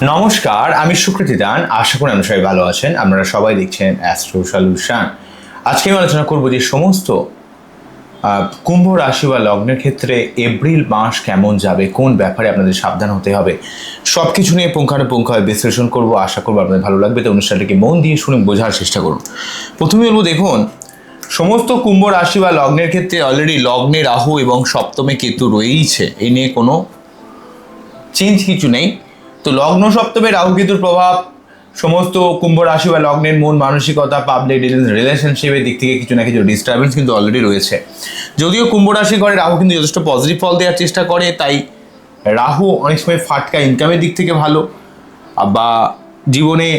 নমস্কার, আমি সুকৃতি দান। আশা করি আপনারা সবাই ভালো আছেন। আপনারা সবাই দেখছেন অ্যাস্ট্রো সলিউশন। আজকে আমি আলোচনা করব যে সমস্ত কুম্ভ রাশি বা লগ্নের ক্ষেত্রে এপ্রিল মাস কেমন যাবে, কোন ব্যাপারে আপনাদের সাবধান হতে হবে, সব কিছু নিয়ে পুঙ্খানুপুঙ্খভাবে বিশ্লেষণ করব। আশা করবো আপনাদের ভালো লাগবে। তো অনুষ্ঠানটাকে মন দিয়ে শুনে বোঝার চেষ্টা করুন। প্রথমে বলবো, দেখুন, সমস্ত কুম্ভ রাশি বা লগ্নের ক্ষেত্রে অলরেডি লগ্নে রাহু এবং সপ্তমে কেতু রয়েইছে, এই নিয়ে কোনো চেঞ্জ কিছু নেই। তো লগ্ন সপ্তমে রাহু কেতুর প্রভাব সমস্ত কুম্ভ রাশি বা লগ্নের মন মানসিকতা, পাবলিক রিলেশনশিপের দিক থেকে কিছু না কিছু ডিস্টারবেন্স কিন্তু অলরেডি রয়েছে। যদিও কুম্ভ রাশি করে রাহু কিন্তু যথেষ্ট পজিটিভ ফল দেওয়ার চেষ্টা করে, তাই রাহু অনেক সময় ফাটকা ইনকামের দিক থেকে ভালো, বা জীবনে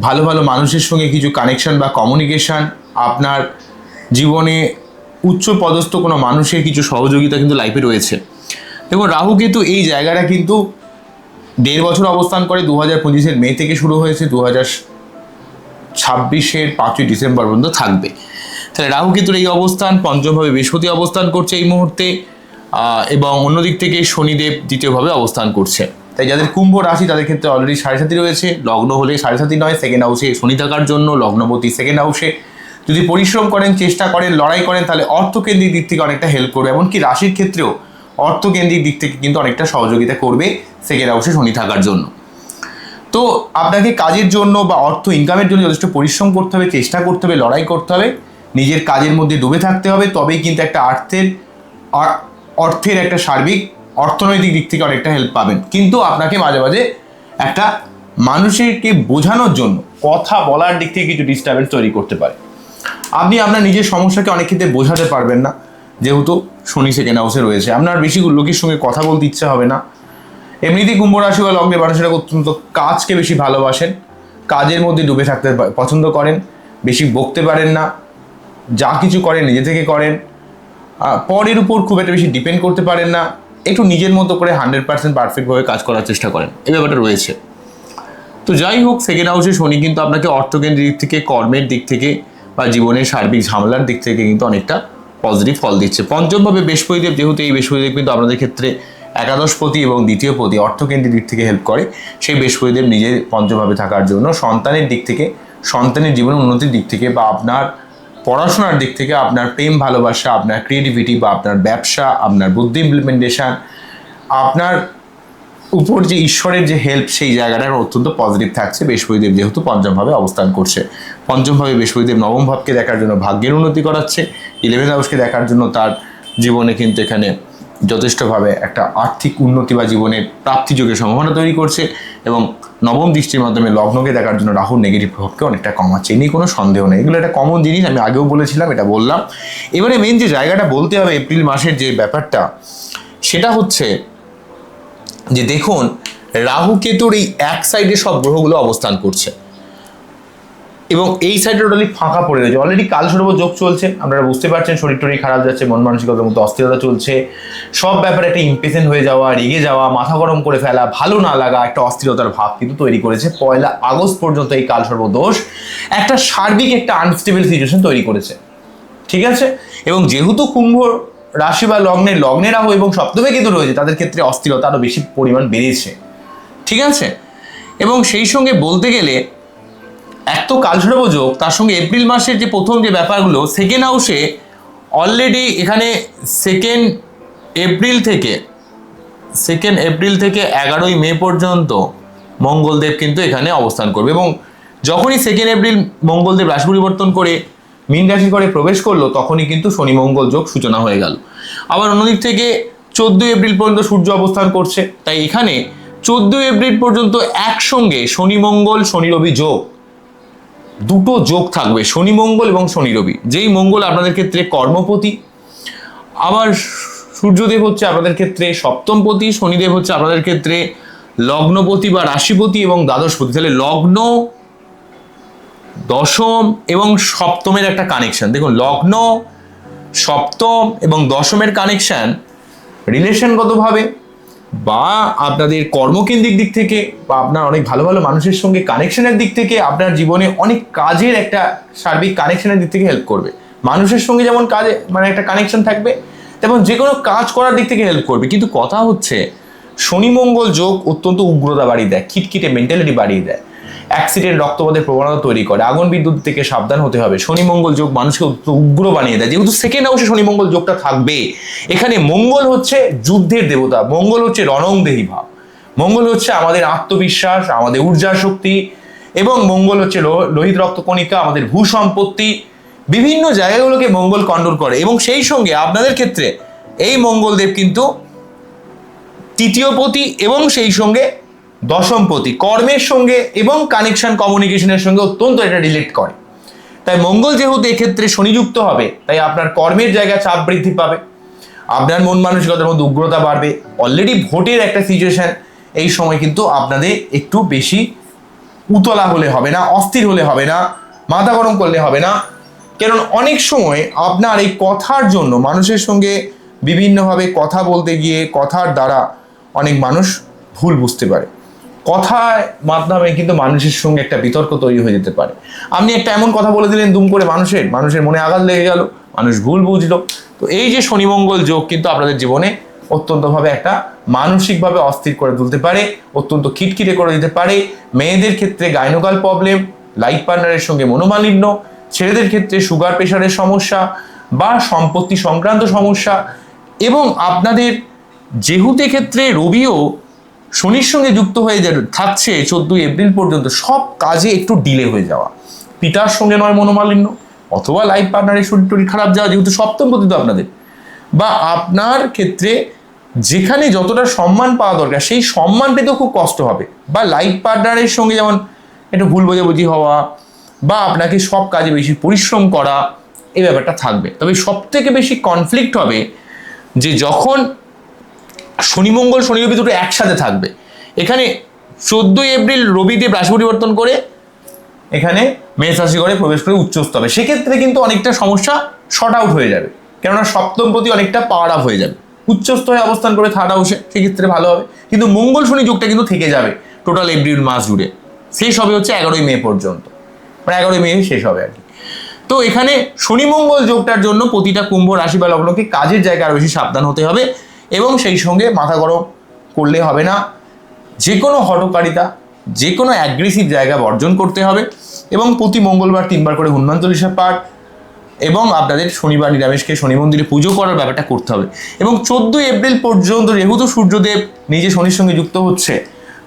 ভালো ভালো মানুষের সঙ্গে কিছু কানেকশন বা কমিউনিকেশান, আপনার জীবনে উচ্চ পদস্থ কোনো মানুষের কিছু সহযোগিতা কিন্তু লাইফে রয়েছে। দেখুন, রাহু কেতু এই জায়গাটা কিন্তু 1.5 বছর অবস্থান করে। 2025-এর মে থেকে শুরু হয়েছে, 2026-এর 5ই ডিসেম্বর পর্যন্ত থাকবে। তাহলে রাহু কেতুর এই অবস্থান, পঞ্চমভাবে বৃহস্পতি অবস্থান করছে এই মুহূর্তে, এবং অন্যদিক থেকে শনিদেব দ্বিতীয়ভাবে অবস্থান করছে। তাই যাদের কুম্ভ রাশি তাদের ক্ষেত্রে অলরেডি 7.5 রয়েছে। লগ্ন হলে 7.5 নয়, সেকেন্ড হাউসে শনি থাকার জন্য লগ্নপতি সেকেন্ড হাউসে যদি পরিশ্রম করেন, চেষ্টা করেন, লড়াই করেন, তাহলে অর্থকেন্দ্রিক দিক থেকে অনেকটা হেল্প করবে। এমনকি রাশির ক্ষেত্রেও অর্থকেন্দ্রিক দিক থেকে কিন্তু অনেকটা সহযোগিতা করবে সেকেন্ড হাউসে শনি থাকার জন্য। তো আপনাকে কাজের জন্য বা অর্থ ইনকামের জন্য যথেষ্ট পরিশ্রম করতে হবে, চেষ্টা করতে হবে, লড়াই করতে হবে, নিজের কাজের মধ্যে ডুবে থাকতে হবে। তবেই কিন্তু একটা অর্থের একটা সার্বিক অর্থনৈতিক দিক থেকে অনেকটা হেল্প পাবেন। কিন্তু আপনাকে মাঝে মাঝে একটা মানুষকে বোঝানোর জন্য কথা বলার দিক থেকে কিছু ডিস্টারবেন্স তৈরি করতে পারে। আপনি আপনার নিজের সমস্যাকে অনেক ক্ষেত্রে বোঝাতে পারবেন না, যেহেতু শনি সেকেন্ড হাউসে রয়েছে। আপনার বেশি লোকের সঙ্গে কথা বলতে ইচ্ছা হবে না। এমনিতেই কুম্ভ রাশি বা লগ্নের মানুষেরা অত্যন্ত কাজকে বেশি ভালোবাসেন, কাজের মধ্যে ডুবে থাকতে পছন্দ করেন, বেশি বকতে পারেন না, যা কিছু করেন নিজে থেকে করেন, পরের উপর খুব একটা বেশি ডিপেন্ড করতে পারেন না, একটু নিজের মতো করে 100% পারফেক্টভাবে কাজ করার চেষ্টা করেন, এই ব্যাপারটা রয়েছে। তো যাই হোক, সেকেন্ড হাউসে শনি কিন্তু আপনাকে অর্থকেন্দ্রের দিক থেকে, কর্মের দিক থেকে বা জীবনের সার্বিক ঝামেলার দিক থেকে কিন্তু অনেকটা পজিটিভ ফল দিচ্ছে। পঞ্চমভাবে বৃহস্পতিদেব, যেহেতু এই বৃহস্পতিদেব কিন্তু আপনাদের ক্ষেত্রে একাদশপতি এবং দ্বিতীয়পতি, অর্থকেন্দ্রের দিক থেকে হেল্প করে, সেই বৃহস্পতিদেব নিজের পঞ্চমভাবে থাকার জন্য সন্তানের দিক থেকে, সন্তানের জীবনের উন্নতির দিক থেকে, বা আপনার পড়াশোনার দিক থেকে, আপনার প্রেম ভালোবাসা, আপনার ক্রিয়েটিভিটি বা আপনার ব্যবসা, আপনার বুদ্ধি ইমপ্লিমেন্টেশন, আপনার উপর যে ঈশ্বরের যে হেল্প, সেই জায়গাটা অত্যন্ত পজিটিভ থাকছে বৃহস্পতিদেব যেহেতু পঞ্চমভাবে অবস্থান করছে। পঞ্চমভাবে বৃহস্পতিদেব নবম ভাবকে দেখার জন্য ভাগ্যের উন্নতি করাচ্ছে, 11th হাউসকে দেখার জন্য তার জীবনে কিন্তু এখানে যথেষ্টভাবে একটা আর্থিক উন্নতি বা জীবনের প্রাপ্তিযোগের সম্ভাবনা তৈরি করছে, এবং নবম দৃষ্টির মাধ্যমে লগ্নকে দেখার জন্য রাহুর নেগেটিভ প্রভাবকে অনেকটা কমাচ্ছে। এ নিয়ে কোনো সন্দেহ নেই, এগুলো একটা কমন জিনিস, আমি আগেও বলেছিলাম, এটা বললাম। এবারে মেন যে জায়গাটা বলতে হবে এপ্রিল মাসের যে ব্যাপারটা, সেটা হচ্ছে যে দেখুন, রাহু কেতুর এই এক সাইডে সব গ্রহগুলো অবস্থান করছে, এবং এই সাইডে টোটালি ফাঁকা পড়ে রয়েছে। অলরেডি কালসর্প যোগ চলছে, আপনারা বুঝতে পারছেন, শরীর টরীর খারাপ যাচ্ছে, মন মানসিকতার মধ্যে অস্থিরতা চলছে, সব ব্যাপারে একটা ইমপেশেন্ট হয়ে যাওয়া, রেগে যাওয়া, মাথা গরম করে ফেলা, ভালো না লাগা, একটা অস্থিরতার ভাব কিন্তু তৈরি করেছে। 1 আগস্ট পর্যন্ত এই কালসর্প দোষ একটা সার্বিক একটা আনস্টেবল সিচুয়েশন তৈরি করেছে, ঠিক আছে। এবং যেহেতু কুম্ভ রাশি বা লগ্নে রাহু এবং সপ্তমে কেতু রয়েছে, তাদের ক্ষেত্রে অস্থিরতা আরও বেশি পরিমাণ বেড়েছে, ঠিক আছে। এবং সেই সঙ্গে বলতে গেলে এক তো কালসর্প যোগ, তার সঙ্গে এপ্রিল মাসের যে প্রথম যে ব্যাপারগুলো, সেকেন্ড হাউসে অলরেডি এখানে সেকেন্ড এপ্রিল থেকে 11ই মে পর্যন্ত মঙ্গলদেব কিন্তু এখানে অবস্থান করবে। এবং যখনই 2 এপ্রিল মঙ্গলদেব রাশি পরিবর্তন করে মীন রাশি করে প্রবেশ করলো, তখনই কিন্তু শনি মঙ্গল যোগ সূচনা হয়ে গেল। আবার অন্যদিক থেকে 14 এপ্রিল পর্যন্ত সূর্য অবস্থান করছে, তাই এখানে 14 এপ্রিল পর্যন্ত একসঙ্গে শনি মঙ্গল, শনি রবি যোগ, দুটো যোগ থাকবে, শনি মঙ্গল এবং শনি রবি। যেই মঙ্গল আপনাদের ক্ষেত্রে কর্মপতি, আবার সূর্যদেব হচ্ছে আপনাদের ক্ষেত্রে সপ্তমপতি, শনিদেব হচ্ছে আপনাদের ক্ষেত্রে লগ্নপতি বা রাশিপতি এবং দ্বাদশপতি। তাহলে লগ্ন, দশম এবং সপ্তমের একটা কানেকশন, দেখুন লগ্ন, সপ্তম এবং দশমের কানেকশন রিলেশনগতভাবে বা আপনাদের কর্মকেন্দ্রিক দিক থেকে, বা আপনার অনেক ভালো ভালো মানুষের সঙ্গে কানেকশনের দিক থেকে, আপনার জীবনে অনেক কাজের একটা সার্বিক কানেকশনের দিক থেকে হেল্প করবে। মানুষের সঙ্গে যেমন কাজে একটা কানেকশন থাকবে, তেমন যে কোনো কাজ করার দিক থেকে হেল্প করবে। কিন্তু কথা হচ্ছে শনি মঙ্গল যোগ অত্যন্ত উগ্রতা বাড়িয়ে দেয়, খিটখিটে মেন্টালিটি বাড়িয়ে দেয়, অ্যাক্সিডেন্ট, রক্তপাতের প্রবণতা তৈরি করে, আগুন বিদ্যুৎ থেকে সাবধান হতে হবে। শনি মঙ্গল যোগ মানুষকে উগ্র বানিয়ে দেয়। যেহেতু সেকেন্ড হাউসে শনি মঙ্গল যোগটা থাকবে, এখানে মঙ্গল হচ্ছে যুদ্ধের দেবতা, মঙ্গল হচ্ছে রণংদেহী ভাব, মঙ্গল হচ্ছে আমাদের আত্মবিশ্বাস, আমাদের ঊর্জা শক্তি, এবং মঙ্গল হচ্ছে লোহিত রক্তকণিকা, আমাদের ভূ সম্পত্তি, বিভিন্ন জায়গাগুলোকে মঙ্গল কন্ট্রোল করে। এবং সেই সঙ্গে আপনাদের ক্ষেত্রে এই মঙ্গলদেব কিন্তু তৃতীয় পতি এবং সেই সঙ্গে দশম পতি, কর্মের সঙ্গে এবং কানেকশন কমিউনিকেশনের সঙ্গে অত্যন্ত এটা রিলেট করে। তাই মঙ্গল যেহেতু এক্ষেত্রে শনিযুক্ত হবে, তাই আপনার কর্মের জায়গায় চাপ বৃদ্ধি পাবে, আপনার মন মানসিকতার মধ্যে উগ্রতা বাড়বে। অলরেডি ভোটের একটা সিচুয়েশন, এই সময় কিন্তু আপনাদের একটু বেশি উতলা হলে হবে না, অস্থির হলে হবে না, মাথা গরম করলে হবে না। কারণ অনেক সময় আপনার এই কথার জন্য মানুষের সঙ্গে বিভিন্নভাবে কথা বলতে গিয়ে কথার দ্বারা অনেক মানুষ ভুল বুঝতে পারে, কথার মাধ্যমে কিন্তু মানুষের সঙ্গে একটা বিতর্ক তৈরি হয়ে যেতে পারে। আপনি একটা এমন কথা বলে দিলেন দুম করে, মানুষের মনে আঘাত লেগে গেল, মানুষ ভুল বুঝলো। তো এই যে শনি মঙ্গল যোগ কিন্তু আপনাদের জীবনে অত্যন্তভাবে একটা মানসিকভাবে অস্থির করে তুলতে পারে, অত্যন্ত খিটখিটে করে দিতে পারে। মেয়েদের ক্ষেত্রে গাইনোকাল প্রবলেম, লাইফ পার্টনারের সঙ্গে মনোমালিন্য, ছেলেদের ক্ষেত্রে সুগার প্রেশারের সমস্যা বা সম্পত্তি সংক্রান্ত সমস্যা। এবং আপনাদের যেহেতু ক্ষেত্রে রবিও শনির সঙ্গে যুক্ত হয়ে থাকছে 14 এপ্রিল পর্যন্ত, সব কাজে একটু ডিলে হয়ে যাওয়া, পিতার সঙ্গে নয় মনোমালিন্য, অথবা লাইফ পার্টনারের শরীর টরীর খারাপ যাওয়া, যেহেতু সপ্তম পতি তো আপনাদের, বা আপনার ক্ষেত্রে যেখানে যতটা সম্মান পাওয়া দরকার সেই সম্মান পেতেও খুব কষ্ট হবে, বা লাইফ পার্টনারের সঙ্গে যেমন একটু ভুল বোঝাবুঝি হওয়া, বা আপনাকে সব কাজে বেশি পরিশ্রম করা, এই ব্যাপারটা থাকবে। তবে সব থেকে বেশি কনফ্লিক্ট হবে যে যখন শনি মঙ্গল শনি রবি দুটো একসাথে থাকবে। এখানে 14 এপ্রিল রবিদেব রাশি পরিবর্তন করে এখানে মেষ রাশি করে প্রবেশ করে উচ্চস্থ হবে, সেক্ষেত্রে কিন্তু অনেকটা সমস্যা শর্ট আউট হয়ে যাবে, কেননা সপ্তম প্রতি অনেকটা পাওয়ার আপ হয়ে যাবে। উচ্চস্থ হয়ে অবস্থান করে থার্ড হাউসে, সেক্ষেত্রে ভালো হবে। কিন্তু মঙ্গল শনি যোগটা কিন্তু থেকে যাবে টোটাল এপ্রিল মাস জুড়ে, শেষ হবে হচ্ছে 11ই মে পর্যন্ত, মানে 11ই মে শেষ হবে আর কি। তো এখানে শনি মঙ্গল যোগটার জন্য প্রতিটা কুম্ভ রাশি বা লগ্নকে কাজের জায়গায় আরো বেশি সাবধান হতে হবে, এবং সেই সঙ্গে মাথা গরম করলে হবে না, যে কোনো হঠকারিতা, যে কোনো অ্যাগ্রেসিভ জায়গা বর্জন করতে হবে। এবং প্রতি মঙ্গলবার 3 বার করে হনুমান চল্লিশা পাঠ, এবং আপনাদের শনিবার নিরামিষকে শনি মন্দিরে পুজো করার ব্যাপারটা করতে হবে। এবং 14 এপ্রিল পর্যন্ত যেহেতু সূর্যদেব নিজে শনির সঙ্গে যুক্ত হচ্ছে,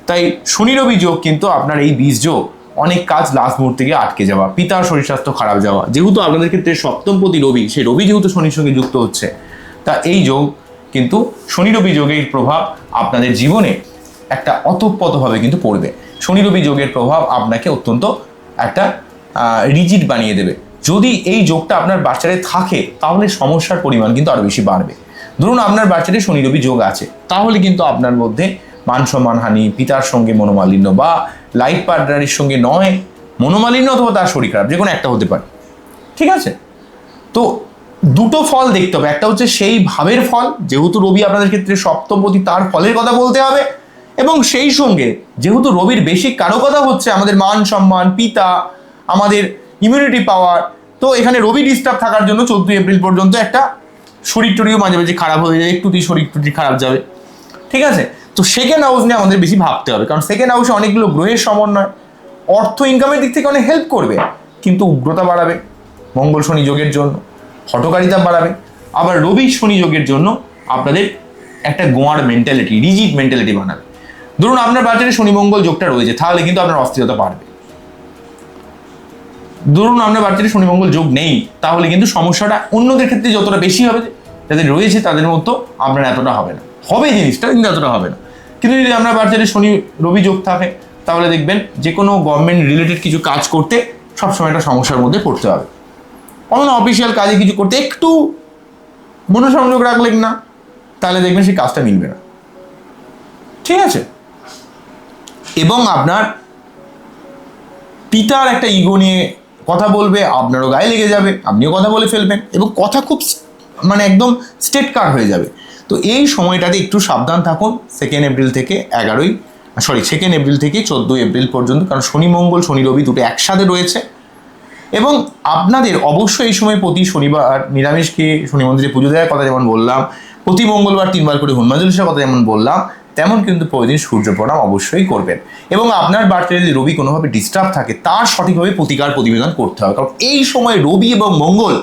তাই শনি রবি যোগ কিন্তু আপনার এই বীজ যোগ অনেক কাজ লাস্ট মুহূর্তে গিয়ে আটকে যাওয়া, পিতার শরীর স্বাস্থ্য খারাপ যাওয়া, যেহেতু আপনাদের ক্ষেত্রে সপ্তমপতি রবি, সেই রবি যেহেতু শনির সঙ্গে যুক্ত হচ্ছে, তা এই যোগ কিন্তু শনি রবি যোগের প্রভাব আপনাদের জীবনে একটা অতপ্রতভাবে কিন্তু পড়বে। শনি রবি যোগের প্রভাব আপনাকে অত্যন্ত একটা রিজিড বানিয়ে দেবে। যদি এই যোগটা আপনার বাচ্চারে থাকে, তাহলে সমস্যার পরিমাণ কিন্তু আরো বেশি বাড়বে। ধরুন আপনার বাচ্চারে শনি রবি যোগ আছে, তাহলে কিন্তু আপনার মধ্যে মান সম্মান হানি, পিতার সঙ্গে মনোমালিন্য, বা লাইফ পার্টনারের সঙ্গে নয় মনোমালিন্য, অথবা তার শরীর খারাপ, যে কোনো একটা হতে পারে। ঠিক আছে, তো দুটো ফল দেখতে হবে, একটা হচ্ছে সেই ভাবের ফল, যেহেতু রবি আপনাদের ক্ষেত্রে সপ্তমপতি, তার ফলের কথা বলতে হবে, এবং সেই সঙ্গে যেহেতু রবির বেশি কারকতা হচ্ছে আমাদের মান সম্মান, পিতা, আমাদের ইমিউনিটি পাওয়ার, তো এখানে রবি ডিস্টার্ব থাকার জন্য 14 এপ্রিল পর্যন্ত একটা শরীর টরিও মাঝে মাঝে খারাপ হয়ে যায়, একটুতেই শরীর টরি খারাপ যাবে। ঠিক আছে, তো সেকেন্ড হাউস নিয়ে আমাদের বেশি ভাবতে হবে, কারণ সেকেন্ড হাউসে অনেকগুলো গ্রহের সমন্বয়, অর্থ ইনকামের দিক থেকে অনেক হেল্প করবে, কিন্তু উগ্রতা বাড়াবে মঙ্গল শনি যোগের জন্য, হঠকারিতা বাড়াবে। আবার রবি শনি যোগের জন্য আপনাদের একটা গোয়ার মেন্টালিটি, রিজিড মেন্টালিটি বানাবে। ধরুন আপনার বাচ্চারে শনি মঙ্গল যোগটা রয়েছে, তাহলে কিন্তু আপনার অস্থিরতা বাড়বে। ধরুন আপনার বাচ্চারে শনি মঙ্গল যোগ নেই, তাহলে কিন্তু সমস্যাটা অন্যদের ক্ষেত্রে যতটা বেশি হবে, যাদের রয়েছে তাদের মতো আপনার এতটা হবে না, হবে জিনিসটা কিন্তু এতটা হবে না। কিন্তু যদি আপনার বাচ্চারে শনি রবি যোগ থাকে, তাহলে দেখবেন যে কোনো গভর্নমেন্ট রিলেটেড কিছু কাজ করতে সবসময় একটা সমস্যার মধ্যে পড়তে হবে। অন্য অফিসিয়াল কাজে কিছু করতে একটু মনোসংযোগ রাখলেন না, তাহলে দেখবেন সেই কাজটা মিলবে না। ঠিক আছে, এবং আপনার পিতার একটা ইগো নিয়ে কথা বলবে, আপনারও গায়ে লেগে যাবে, আপনিও কথা বলে ফেলবেন, এবং কথা খুব মানে একদম স্টেট কাট হয়ে যাবে। তো এই সময়টাতে একটু সাবধান থাকুন 2 এপ্রিল থেকে 2 এপ্রিল থেকে 14 এপ্রিল পর্যন্ত, কারণ শনি মঙ্গল শনি রবি দুটো একসাথে রয়েছে। এবং আপনাদের অবশ্যই এই সময় প্রতি শনিবার নিরামিষকে শনি মন্দিরে পুজো দেওয়ার কথা যেমন বললাম, প্রতি মঙ্গলবার 3 বার করে হনুমান চল্লিশার কথা যেমন বললাম, তেমন কিন্তু প্রতিদিন সূর্য প্রণাম অবশ্যই করবেন। এবং আপনার বার্থডে যদি রবি কোনোভাবে ডিস্টার্ব থাকে তার সঠিকভাবে প্রতিকার প্রতিবেদন করতে হবে, কারণ এই সময় রবি এবং মঙ্গল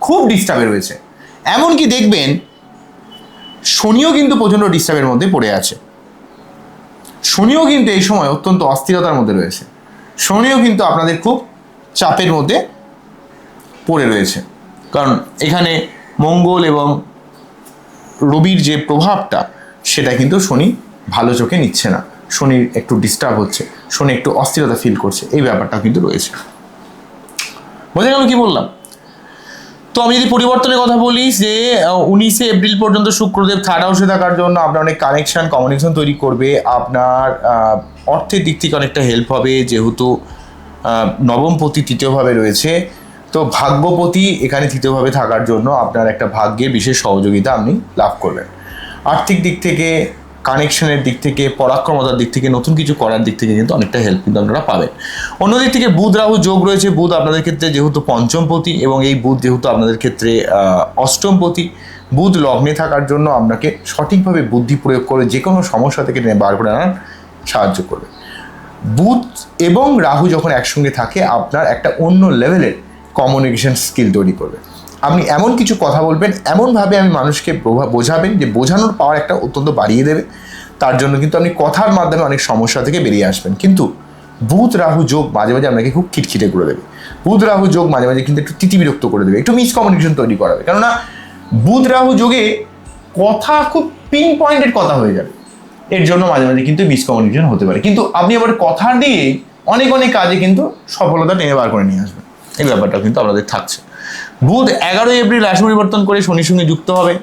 খুব ডিস্টার্বে রয়েছে। এমনকি দেখবেন শনিও কিন্তু প্রচণ্ড ডিস্টার্বের মধ্যে পড়ে আছে। শনিও কিন্তু এই সময় অত্যন্ত অস্থিরতার মধ্যে রয়েছে। শনিও কিন্তু আপনাদের খুব চাপের মধ্যে পড়ে রয়েছে, কারণ এখানে মঙ্গল এবং রবির যে প্রভাবটা সেটা কিন্তু শনি ভালো চোখে নিচ্ছে না। শনির একটু ডিস্টার্ব হচ্ছে, শনি একটু অস্থিরতা ফিল করছে, এই ব্যাপারটা কিন্তু রয়েছে। বোঝা গেল কি বললাম? তো আমি যদি পরিবর্তনের কথা বলি যে 19শে এপ্রিল পর্যন্ত শুক্রদেব থার্ড হাউসে থাকার জন্য আপনার অনেক কানেকশন কমিউনিকেশন তৈরি করবে। আপনার অর্থের দিক থেকে অনেকটা হেল্প হবে, যেহেতু নবমপতি তৃতীয়ভাবে রয়েছে। তো ভাগ্যপতি এখানে তৃতীয়ভাবে থাকার জন্য আপনার একটা ভাগ্যের বিশেষ সহযোগিতা আপনি লাভ করবেন। আর্থিক দিক থেকে, কানেকশনের দিক থেকে, পরাক্রমতার দিক থেকে, নতুন কিছু করার দিক থেকে কিন্তু অনেকটা হেল্প কিন্তু আপনারা পাবেন। অন্যদিক থেকে বুধ রাহু যোগ রয়েছে। বুধ আপনাদের ক্ষেত্রে যেহেতু পঞ্চমপতি এবং এই বুধ যেহেতু আপনাদের ক্ষেত্রে অষ্টমপতি, বুধ লগ্নে থাকার জন্য আপনাকে সঠিকভাবে বুদ্ধি প্রয়োগ করে যে কোনো সমস্যা থেকে বার করে আনার সাহায্য করবে। বুধ এবং রাহু যখন একসঙ্গে থাকে আপনার একটা অন্য লেভেলের কমিউনিকেশন স্কিল তৈরি করবে। আপনি এমন কিছু কথা বলবেন, এমনভাবে আমি মানুষকে বোঝাবেন যে বোঝানোর পাওয়ার একটা অত্যন্ত বাড়িয়ে দেবে। তার জন্য কিন্তু আপনি কথার মাধ্যমে অনেক সমস্যা থেকে বেরিয়ে আসবেন। কিন্তু বুধ রাহু যোগ মাঝে মাঝে আপনাকে খুব খিটখিটে করে দেবে। বুধ রাহু যোগ মাঝে মাঝে কিন্তু একটু তিতিবিরক্ত করে দেবে, একটু মিসকমিউনিকেশন তৈরি করাবে। কেননা বুধ রাহু যোগে কথা খুব পিন পয়েন্টেড কথা হয়ে যাবে, এর জন্য মাঝে মাঝে কিন্তু মিসকমিউনিকেশন হতে পারে। কিন্তু আপনি আবার কথা দিয়ে অনেক অনেক কাজে কিন্তু সফলতা টেনে বার করে নিয়ে আসবেন, এই ব্যাপারটা কিন্তু আপনাদের থাকছে। বুধ 11 এপ্রিল রাশি পরিবর্তন করে শনির সঙ্গে যুক্ত হবে।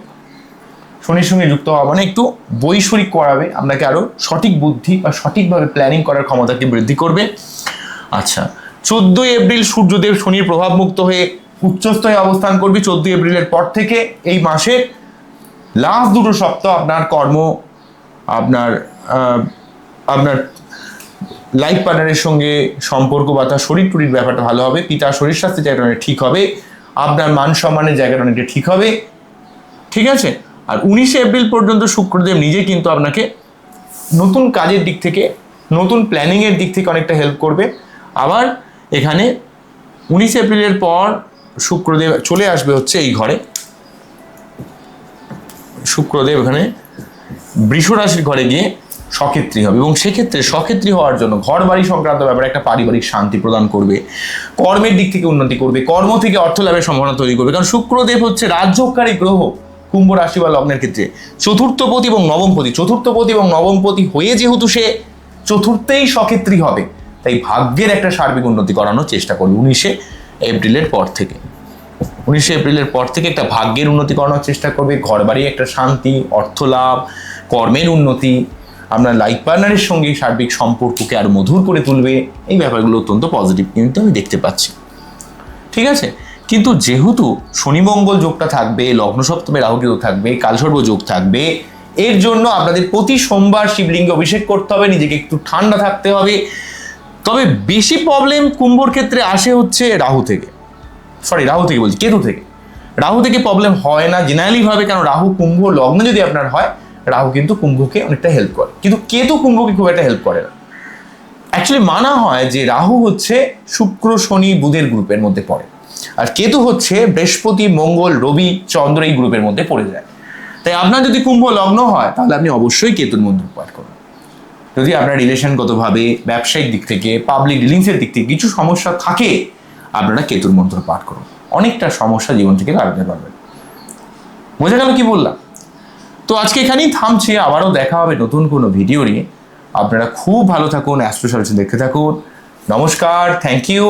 শনির সঙ্গে যুক্ত হওয়া মানে একটু বৈষয়িক করাবে, আপনাকে আরও সঠিক বুদ্ধি বা সঠিকভাবে প্ল্যানিং করার ক্ষমতাকে বৃদ্ধি করবে। আচ্ছা, 14 এপ্রিল সূর্যদেব শনির প্রভাব মুক্ত হয়ে উচ্চস্থ হয়ে অবস্থান করবে। 14 এপ্রিলের পর থেকে এই মাসের লাস্ট দুটো সপ্তাহ আপনার কর্ম, আপনার লাইফ পার্টনারের সঙ্গে সম্পর্ক বা তার শরীর টুরির ব্যাপারটা ভালো হবে। পিতার শরীর স্বাস্থ্যের জায়গাটা অনেক ঠিক হবে। আপনার মান সম্মানের জায়গাটা অনেকটা ঠিক হবে, ঠিক আছে। আর 19শে এপ্রিল পর্যন্ত শুক্রদেব নিজে কিন্তু আপনাকে নতুন কাজের দিক থেকে, নতুন প্ল্যানিংয়ের দিক থেকে অনেকটা হেল্প করবে। আবার এখানে 19 এপ্রিলের পর শুক্রদেব চলে আসবে হচ্ছে এই ঘরে। শুক্রদেব এখানে বৃষ রাশির ঘরে গিয়ে সক্ষেত্রী হবে এবং সেক্ষেত্রে সক্ষেত্রী হওয়ার জন্য ঘর বাড়ি সংক্রান্ত ব্যাপারে একটা পারিবারিক শান্তি প্রদান করবে। কর্মের দিক থেকে উন্নতি করবে, কর্ম থেকে অর্থ লাভের সম্ভাবনা তৈরি করবে। কারণ শুক্রদেব হচ্ছে রাজযোগকারী গ্রহ কুম্ভ রাশি বা লগ্নের ক্ষেত্রে চতুর্থপতি এবং নবমপতি। চতুর্থপতি এবং নবমপতি হয়ে যেহেতু সে চতুর্থেই সক্ষেত্রী হবে, তাই ভাগ্যের একটা সার্বিক উন্নতি করানোর চেষ্টা করবে 19শে এপ্রিলের পর থেকে। 19শে এপ্রিলের পর থেকে একটা ভাগ্যের উন্নতি করানোর চেষ্টা করবে। ঘর বাড়ি একটা শান্তি, অর্থ লাভ, কর্মের উন্নতি, আপনার লাইফ পার্টনারের সঙ্গে সার্বিক সম্পর্ককে আরও মধুর করে তুলবে। এই ব্যাপারগুলো অত্যন্ত পজিটিভ কিন্তু আমি দেখতে পাচ্ছি, ঠিক আছে। কিন্তু যেহেতু শনি মঙ্গল যোগটা থাকবে, লগ্ন সপ্তমে রাহু কেতু থাকবে, কালসর্প যোগ থাকবে, এর জন্য আপনাদের প্রতি সোমবার শিবলিঙ্গে অভিষেক করতে হবে, নিজেকে একটু ঠান্ডা থাকতে হবে। তবে বেশি প্রবলেম কুম্ভর ক্ষেত্রে আসে হচ্ছে রাহু থেকে বলছি, কেতু থেকে। রাহু থেকে প্রবলেম হয় না জেনারেলিভাবে, কারণ রাহু কুম্ভ লগ্ন যদি আপনার হয়, রাহু কিন্তু কুম্ভকে অনেকটা হেল্প করে, কিন্তু কেতু কুম্ভকে খুব একটা হেল্প করে না। অ্যাকচুয়ালি মানা হয় যে রাহু হচ্ছে শুক্র শনি বুধের গ্রুপের মধ্যে পড়ে, আর কেতু হচ্ছে বৃহস্পতি মঙ্গল রবি চন্দ্র এই গ্রুপের মধ্যে পড়ে যায়। তাই আপনার যদি কুম্ভ লগ্ন হয় তাহলে আপনি অবশ্যই কেতুর মন্ত্র পাঠ করুন। যদি আপনার রিলেশনগতভাবে, ব্যবসায়িক দিক থেকে, পাবলিক ডিলিংসের দিক থেকে কিছু সমস্যা থাকে, আপনারা কেতুর মন্ত্র পাঠ করুন, অনেকটা সমস্যা জীবন থেকে কাটাতে পারবেন। বোঝা গেল কি বললাম? তো আজকে এখানেই থামছি, আবারও দেখা হবে নতুন কোনো ভিডিও নিয়ে। আপনারা খুব ভালো থাকুন, অ্যাস্ট্রো সলিউশন দেখতে থাকুন। নমস্কার, থ্যাংক ইউ।